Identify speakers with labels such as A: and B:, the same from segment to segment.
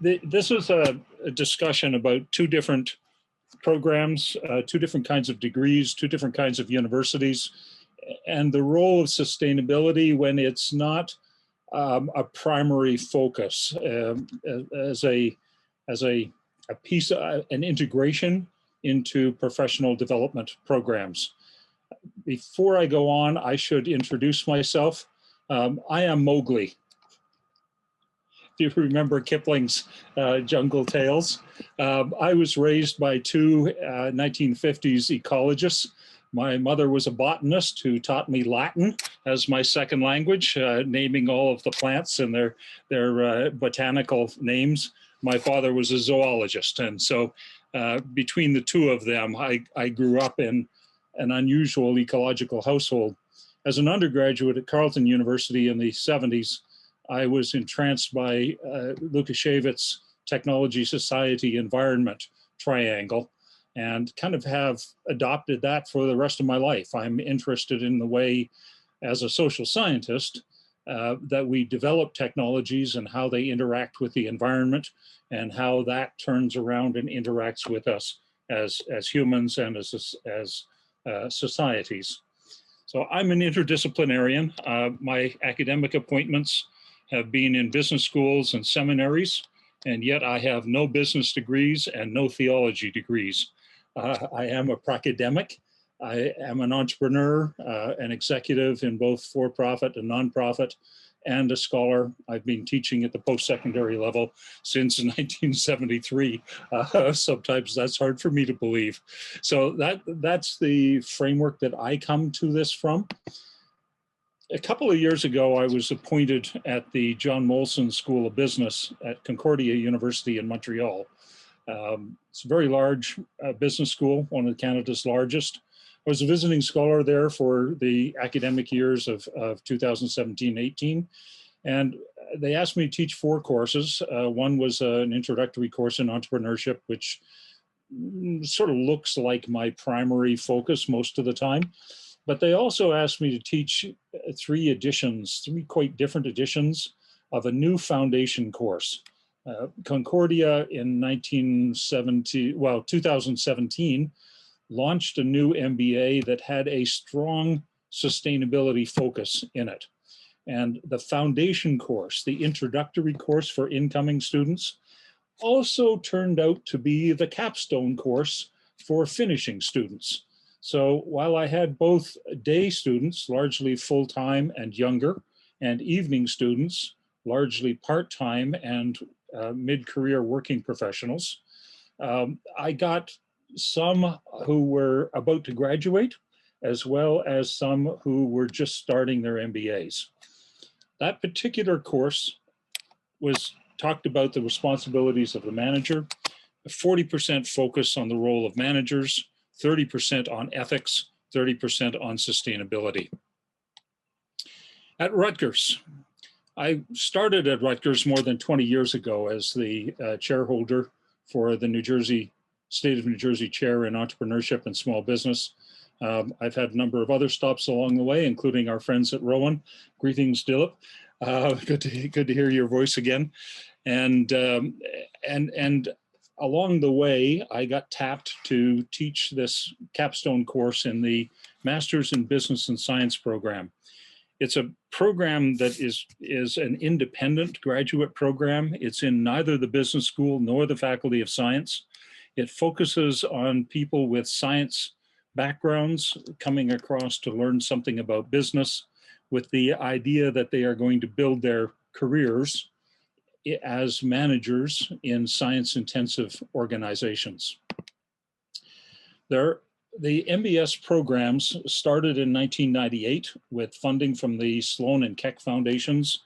A: This is a discussion about two different programs, two different kinds of degrees, two different kinds of universities, and the role of sustainability when it's not a primary focus as a piece, an integration into professional development programs. Before I go on, I should introduce myself. I am Mowgli. Do you remember Kipling's Jungle Tales? I was raised by two 1950s ecologists. My mother was a botanist who taught me Latin as my second language, naming all of the plants and their botanical names. My father was a zoologist, and so between the two of them, I grew up in an unusual ecological household. As an undergraduate at Carleton University in the 70s, I was entranced by Lukashevitz's Technology Society Environment Triangle, and kind of have adopted that for the rest of my life. I'm interested in the way, as a social scientist, that we develop technologies and how they interact with the environment and how that turns around and interacts with us as humans and as societies. So I'm an interdisciplinarian. My academic appointments have been in business schools and seminaries, and yet I have no business degrees and no theology degrees. I am a pracademic. I am an entrepreneur, an executive in both for-profit and nonprofit, and a scholar. I've been teaching at the post-secondary level since 1973. Sometimes that's hard for me to believe. So that's the framework that I come to this from. A couple of years ago, I was appointed at the John Molson School of Business at Concordia University in Montreal. It's a very large business school, one of Canada's largest. I was a visiting scholar there for the academic years of 2017-18, and they asked me to teach 4 courses. One was an introductory course in entrepreneurship, which sort of looks like my primary focus most of the time. But they also asked me to teach 3 quite different editions of a new foundation course. Concordia in 2017 launched a new MBA that had a strong sustainability focus in it. And the foundation course, the introductory course for incoming students, also turned out to be the capstone course for finishing students. So while I had both day students, largely full-time and younger, and evening students, largely part-time and mid-career working professionals, I got some who were about to graduate, as well as some who were just starting their MBAs. That particular course talked about the responsibilities of the manager, 40% focus on the role of managers, 30% on ethics, 30% on sustainability. At Rutgers, I started at Rutgers more than 20 years ago as the chairholder for the State of New Jersey Chair in Entrepreneurship and Small Business. I've had a number of other stops along the way, including our friends at Rowan. Greetings, Dilip. Good to hear your voice again. And along the way, I got tapped to teach this capstone course in the Masters in Business and Science program. It's a program that is an independent graduate program. It's in neither the business school nor the Faculty of Science. It focuses on people with science backgrounds coming across to learn something about business with the idea that they are going to build their careers as managers in science-intensive organizations. The MBS programs started in 1998 with funding from the Sloan and Keck Foundations.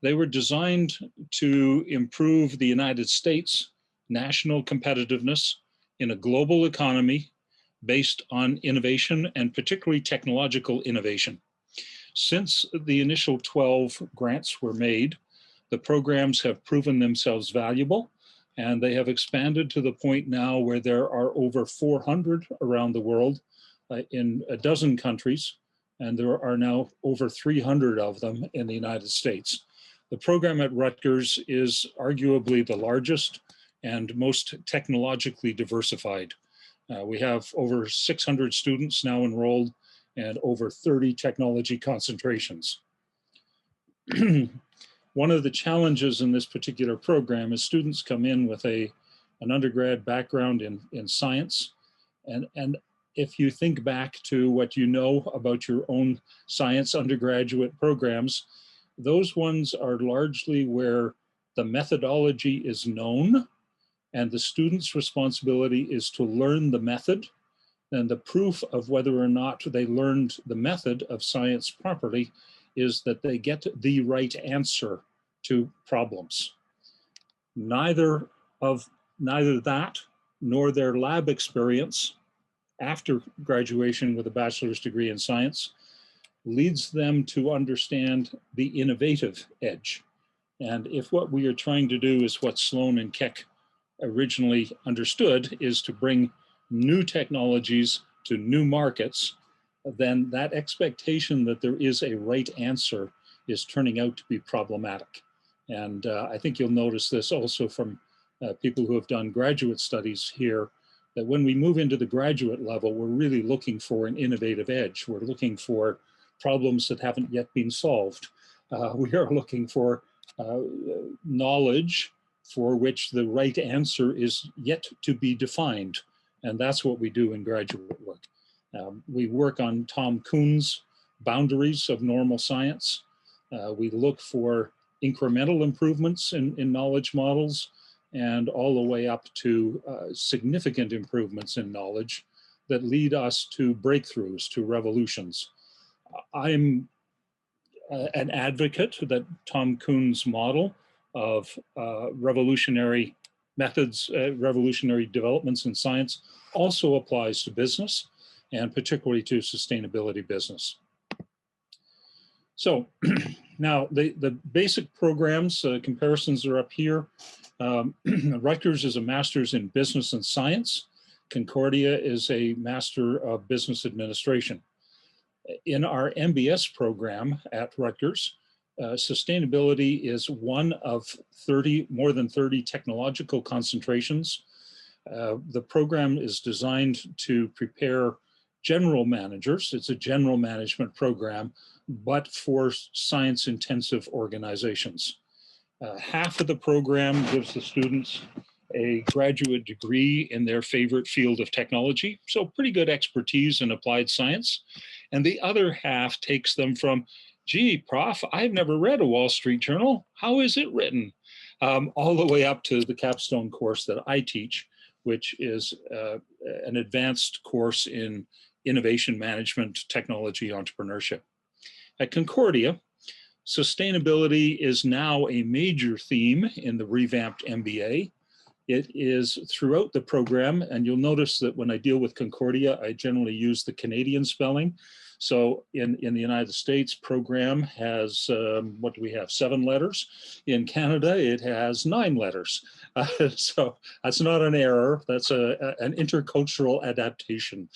A: They were designed to improve the United States' national competitiveness in a global economy based on innovation and particularly technological innovation. Since the initial 12 grants were made, the programs have proven themselves valuable, and they have expanded to the point now where there are over 400 around the world in a dozen countries, and there are now over 300 of them in the United States. The program at Rutgers is arguably the largest and most technologically diversified. We have over 600 students now enrolled and over 30 technology concentrations. One of the challenges in this particular program is students come in with an undergrad background in science. And if you think back to what you know about your own science undergraduate programs, those ones are largely where the methodology is known and the student's responsibility is to learn the method, and the proof of whether or not they learned the method of science properly is that they get the right answer to problems. Neither that nor their lab experience after graduation with a bachelor's degree in science leads them to understand the innovative edge. And if what we are trying to do is what Sloan and Keck originally understood, is to bring new technologies to new markets, then that expectation that there is a right answer is turning out to be problematic. And I think you'll notice this also from people who have done graduate studies here, that when we move into the graduate level, we're really looking for an innovative edge. We're looking for problems that haven't yet been solved. We are looking for knowledge for which the right answer is yet to be defined. And that's what we do in graduate work. We work on Tom Kuhn's boundaries of normal science. We look for incremental improvements in knowledge models and all the way up to significant improvements in knowledge that lead us to breakthroughs, to revolutions. I'm an advocate that Tom Kuhn's model of revolutionary methods, revolutionary developments in science also applies to business, and particularly to sustainability business. So now the basic programs, comparisons are up here. Rutgers is a master's in business and science. Concordia is a master of business administration. In our MBS program at Rutgers, sustainability is one of more than 30 technological concentrations. The program is designed to prepare general managers. It's a general management program, but for science-intensive organizations. Half of the program gives the students a graduate degree in their favorite field of technology, so pretty good expertise in applied science. And the other half takes them from, gee, Prof, I've never read a Wall Street Journal. How is it written? All the way up to the Capstone course that I teach, which is an advanced course in innovation management, technology, entrepreneurship. At Concordia, sustainability is now a major theme in the revamped MBA. It is throughout the program, and you'll notice that when I deal with Concordia, I generally use the Canadian spelling. So in the United States, program has, what do we have, 7 letters. In Canada, it has 9 letters. So that's not an error, that's an intercultural adaptation.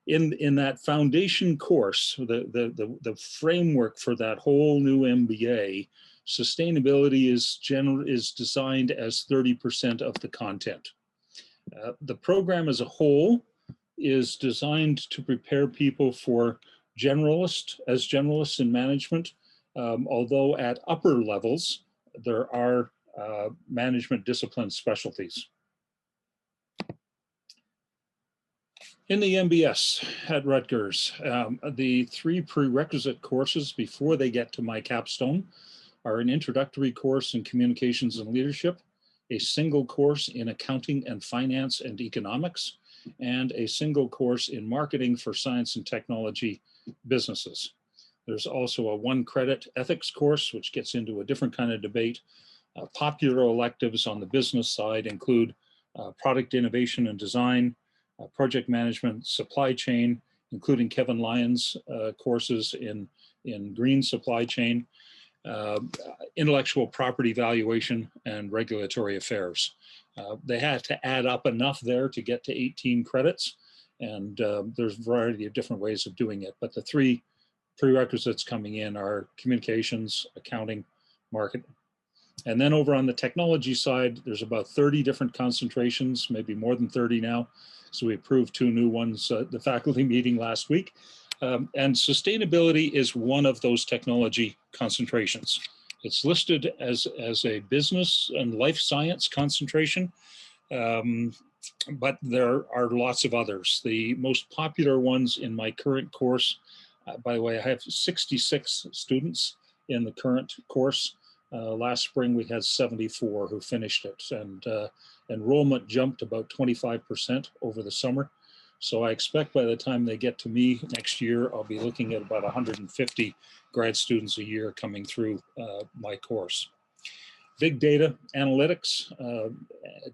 A: In that foundation course, the framework for that whole new MBA, sustainability is designed as 30% of the content. The program as a whole is designed to prepare people for generalists in management, although at upper levels, there are management discipline specialties. In the MBS at Rutgers, the 3 prerequisite courses before they get to my capstone are an introductory course in communications and leadership, a single course in accounting and finance and economics, and a single course in marketing for science and technology businesses. There's also a 1-credit ethics course, which gets into a different kind of debate. Popular electives on the business side include product innovation and design, project management, supply chain, including Kevin Lyons' courses in green supply chain, intellectual property valuation, and regulatory affairs. They had to add up enough there to get to 18 credits, and there's a variety of different ways of doing it, but the 3 prerequisites coming in are communications, accounting, marketing. And then over on the technology side, there's about 30 different concentrations, maybe more than 30 now. So we approved 2 new ones at the faculty meeting last week. And sustainability is one of those technology concentrations. It's listed as a business and life science concentration, but there are lots of others. The most popular ones in my current course, by the way, I have 66 students in the current course. Last spring, we had 74 who finished it, and enrollment jumped about 25% over the summer. So I expect by the time they get to me next year, I'll be looking at about 150 grad students a year coming through my course. Big data, analytics,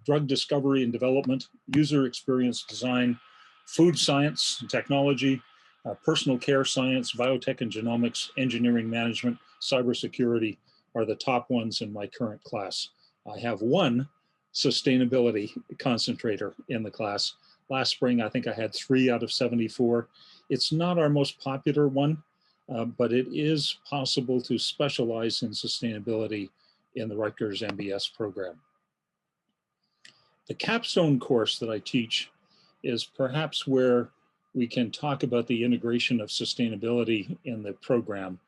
A: drug discovery and development, user experience design, food science and technology, personal care science, biotech and genomics, engineering management, cybersecurity are the top ones in my current class. I have 1 sustainability concentrator in the class. Last spring, I think I had 3 out of 74. It's not our most popular one, but it is possible to specialize in sustainability in the Rutgers MBS program. The Capstone course that I teach is perhaps where we can talk about the integration of sustainability in the program.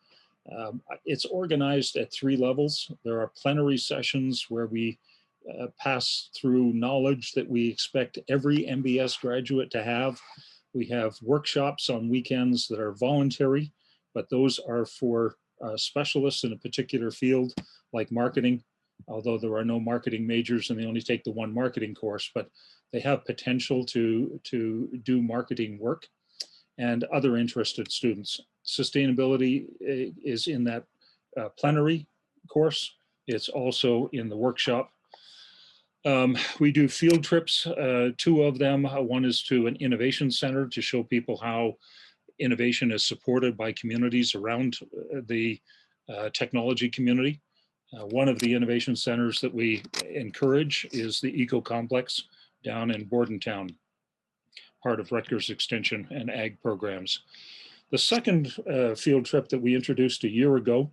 A: It's organized at 3 levels. There are plenary sessions where we pass through knowledge that we expect every MBS graduate to have. We have workshops on weekends that are voluntary, but those are for specialists in a particular field like marketing, although there are no marketing majors and they only take the 1 marketing course, but they have potential to do marketing work, and other interested students. Sustainability is in that plenary course. It's also in the workshop. We do field trips, 2 of them. One is to an innovation center to show people how innovation is supported by communities around the technology community. One of the innovation centers that we encourage is the Eco Complex down in Bordentown, part of Rutgers Extension and Ag programs. The second field trip that we introduced a year ago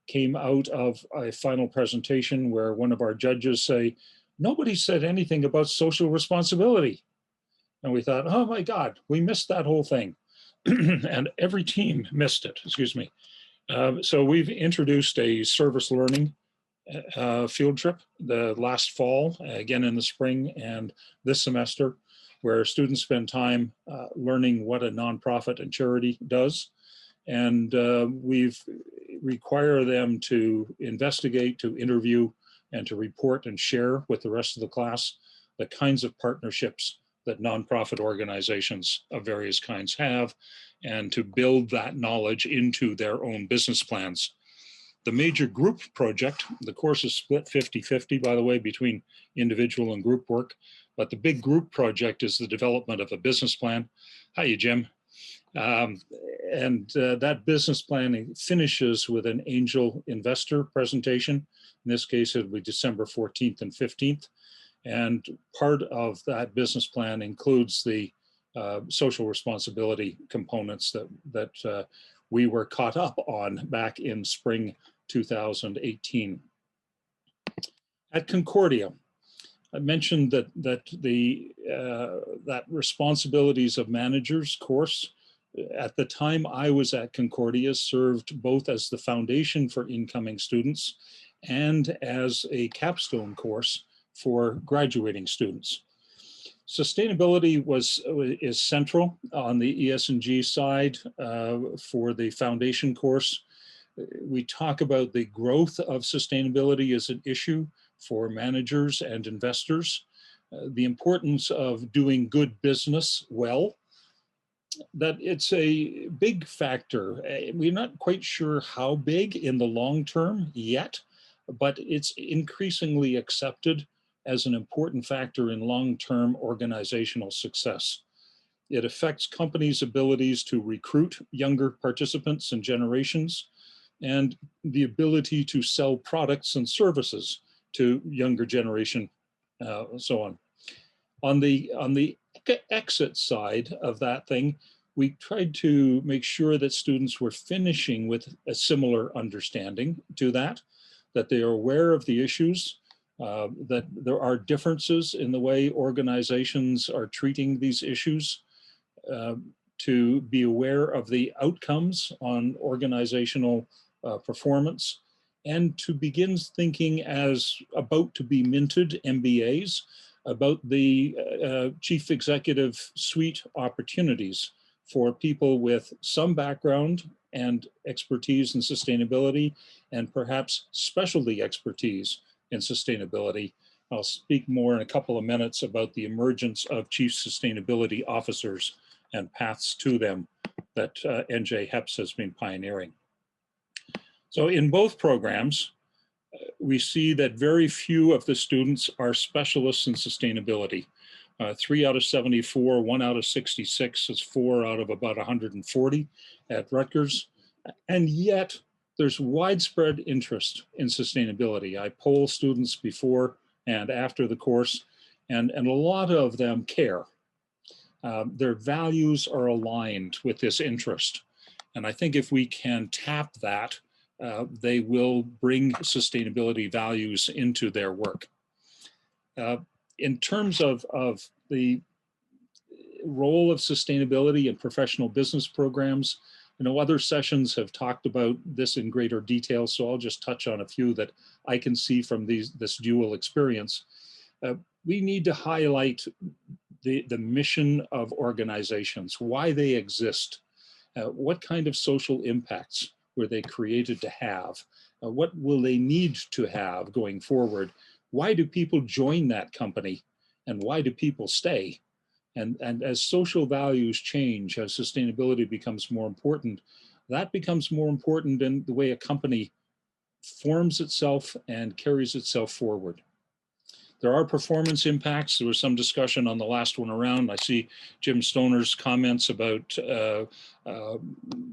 A: came out of a final presentation where one of our judges say, nobody said anything about social responsibility. And we thought, oh my God, we missed that whole thing. And every team missed it, excuse me. So we've introduced a service learning field trip the last fall, again in the spring and this semester, where students spend time learning what a nonprofit and charity does. And we've require them to investigate, to interview, and to report and share with the rest of the class the kinds of partnerships that nonprofit organizations of various kinds have, and to build that knowledge into their own business plans. The major group project, the course is split 50-50, by the way, between individual and group work, but the big group project is the development of a business plan. Hiya, Jim. That business planning finishes with an angel investor presentation. In this case, it'll be December 14th and 15th. And part of that business plan includes the social responsibility components that we were caught up on back in spring 2018. At Concordia, I mentioned that that responsibilities of managers course at the time I was at Concordia served both as the foundation for incoming students and as a capstone course for graduating students. Sustainability is central on the ES&G side for the foundation course. We talk about the growth of sustainability as an issue for managers and investors, the importance of doing good business well, that it's a big factor. We're not quite sure how big in the long term yet, but it's increasingly accepted as an important factor in long-term organizational success. It affects companies' abilities to recruit younger participants and generations, and the ability to sell products and services to younger generation, so on. On the exit side of that thing, we tried to make sure that students were finishing with a similar understanding to that they are aware of the issues, that there are differences in the way organizations are treating these issues, to be aware of the outcomes on organizational performance, and to begin thinking as about to be minted MBAs about the chief executive suite opportunities for people with some background and expertise in sustainability, and perhaps specialty expertise in sustainability. I'll speak more in a couple of minutes about the emergence of chief sustainability officers and paths to them that NJ HEPS has been pioneering. So in both programs, we see that very few of the students are specialists in sustainability. 3 out of 74, 1 out of 66 is 4 out of about 140 at Rutgers. And yet there's widespread interest in sustainability. I poll students before and after the course, and a lot of them care. Their values are aligned with this interest. And I think if we can tap that, they will bring sustainability values into their work. In terms of the role of sustainability in professional business programs, other sessions have talked about this in greater detail, so I'll just touch on a few that I can see from this dual experience. We need to highlight the mission of organizations, why they exist, what kind of social impacts were they created to have, what will they need to have going forward, why do people join that company, and why do people stay? And as social values change, as sustainability becomes more important, that becomes more important in the way a company forms itself and carries itself forward. There are performance impacts. There was some discussion on the last one around. I see Jim Stoner's comments about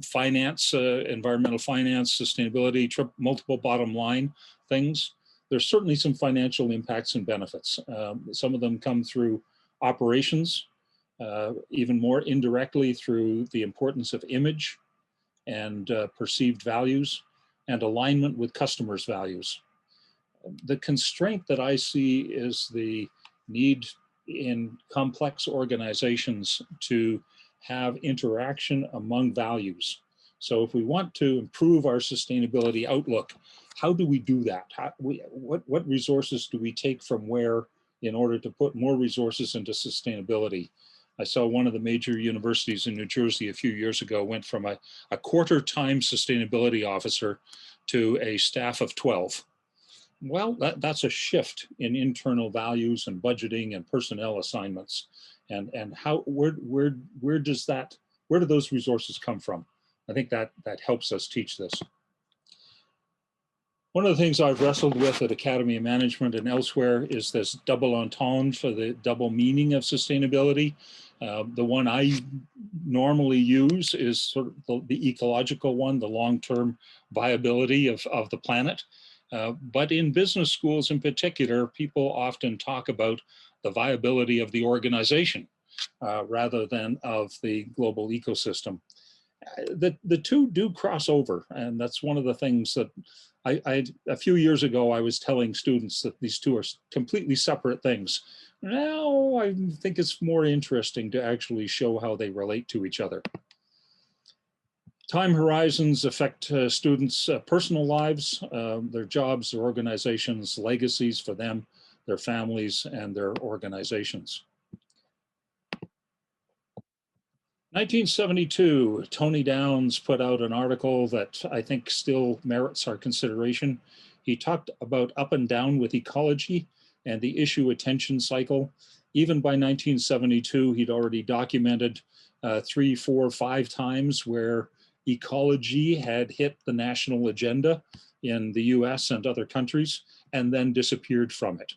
A: finance, environmental finance, sustainability, multiple bottom line things. There's certainly some financial impacts and benefits. Some of them come through operations, even more indirectly through the importance of image and perceived values and alignment with customers' values. The constraint that I see is the need in complex organizations to have interaction among values. So if we want to improve our sustainability outlook, how do we do that? What resources do we take from where in order to put more resources into sustainability? I saw one of the major universities in New Jersey a few years ago went from a quarter-time sustainability officer to a staff of 12. Well, that's a shift in internal values and budgeting and personnel assignments. And where do those resources come from? I think that helps us teach this. One of the things I've wrestled with at Academy of Management and elsewhere is this double entendre for the double meaning of sustainability. The one I normally use is sort of the ecological one, the long-term viability of the planet. But in business schools in particular, people often talk about the viability of the organization rather than of the global ecosystem. The two do cross over, and that's one of the things that a few years ago I was telling students that these two are completely separate things. Now I think it's more interesting to actually show how they relate to each other. Time horizons affect students' personal lives, their jobs, their organizations, legacies for them, their families, and their organizations. 1972, Tony Downs put out an article that I think still merits our consideration. He talked about up and down with ecology and the issue attention cycle. Even by 1972, he'd already documented 3, 4, 5 times where ecology had hit the national agenda in the US and other countries and then disappeared from it.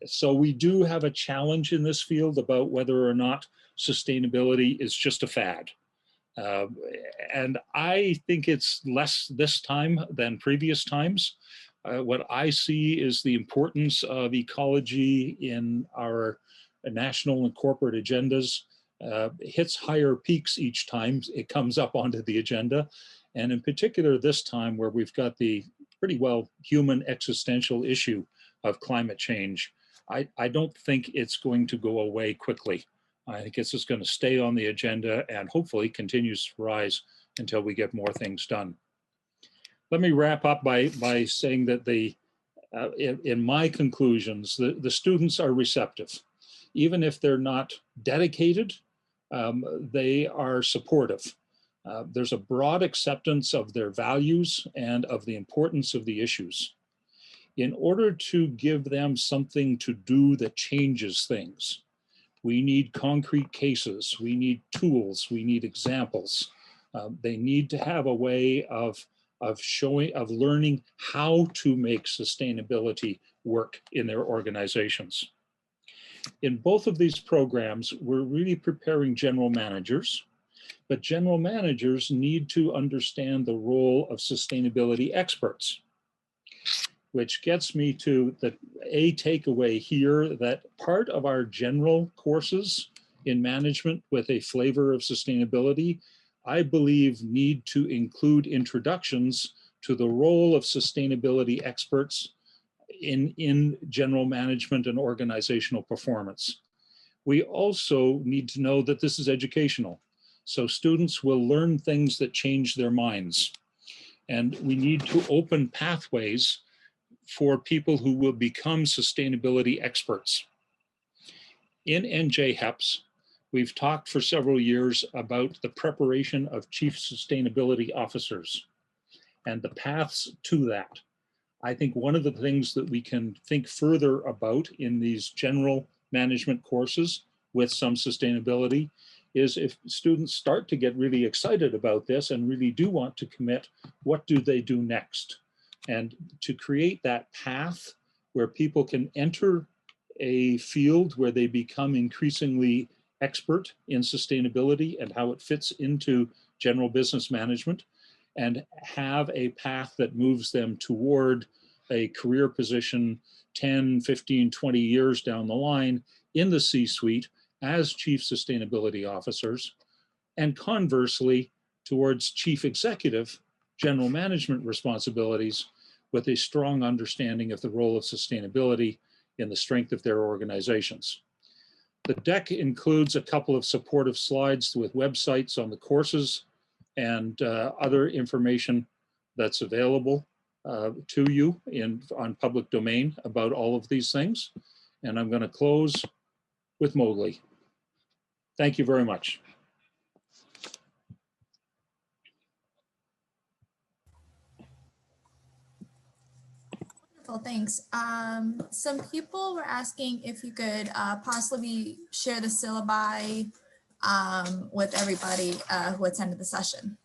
A: So we do have a challenge in this field about whether or not sustainability is just a fad. And I think it's less this time than previous times. What I see is the importance of ecology in our national and corporate agendas hits higher peaks each time it comes up onto the agenda. And in particular, this time where we've got the pretty well human existential issue of climate change, I don't think it's going to go away quickly. I think it's just going to stay on the agenda and hopefully continues to rise until we get more things done. Let me wrap up by saying that in my conclusions, the students are receptive. Even if they're not dedicated, they are supportive. There's a broad acceptance of their values and of the importance of the issues. In order to give them something to do that changes things, we need concrete cases, we need tools, we need examples. They need to have a way of learning how to make sustainability work in their organizations. In both of these programs, we're really preparing general managers, but general managers need to understand the role of sustainability experts, which gets me to a takeaway here that part of our general courses in management with a flavor of sustainability, I believe, need to include introductions to the role of sustainability experts in general management and organizational performance. We also need to know that this is educational. So students will learn things that change their minds. And we need to open pathways for people who will become sustainability experts. In NJHEPS, we've talked for several years about the preparation of chief sustainability officers and the paths to that. I think one of the things that we can think further about in these general management courses with some sustainability is if students start to get really excited about this and really do want to commit, what do they do next? And to create that path where people can enter a field where they become increasingly expert in sustainability and how it fits into general business management, and have a path that moves them toward a career position 10, 15, 20 years down the line in the C-suite as chief sustainability officers, and conversely towards chief executive general management responsibilities with a strong understanding of the role of sustainability in the strength of their organizations. The deck includes a couple of supportive slides with websites on the courses and other information that's available to you on public domain about all of these things. And I'm going to close with Mowgli. Thank you very much.
B: Wonderful, thanks. Some people were asking if you could possibly share the syllabi with everybody who attended the session.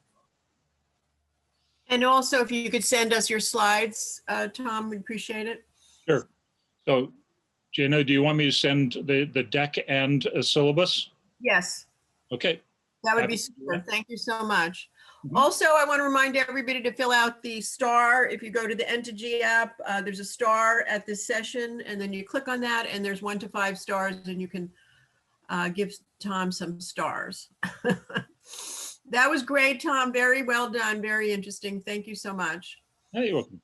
C: And also, if you could send us your slides, Tom, we'd appreciate it.
A: Sure. So, Gina, do you want me to send the deck and a syllabus?
C: Yes.
A: Okay.
C: That would be super. Thank you so much.
A: Mm-hmm.
C: Also, I want to remind everybody to fill out the star. If you go to the Entendre app, there's a star at this session, and then you click on that, and there's 1 to 5 stars, and you can give Tom some stars. That was great, Tom. Very well done. Very interesting. Thank you so much.
A: Hey, you're welcome.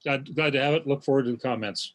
A: Glad to have it. Look forward to the comments.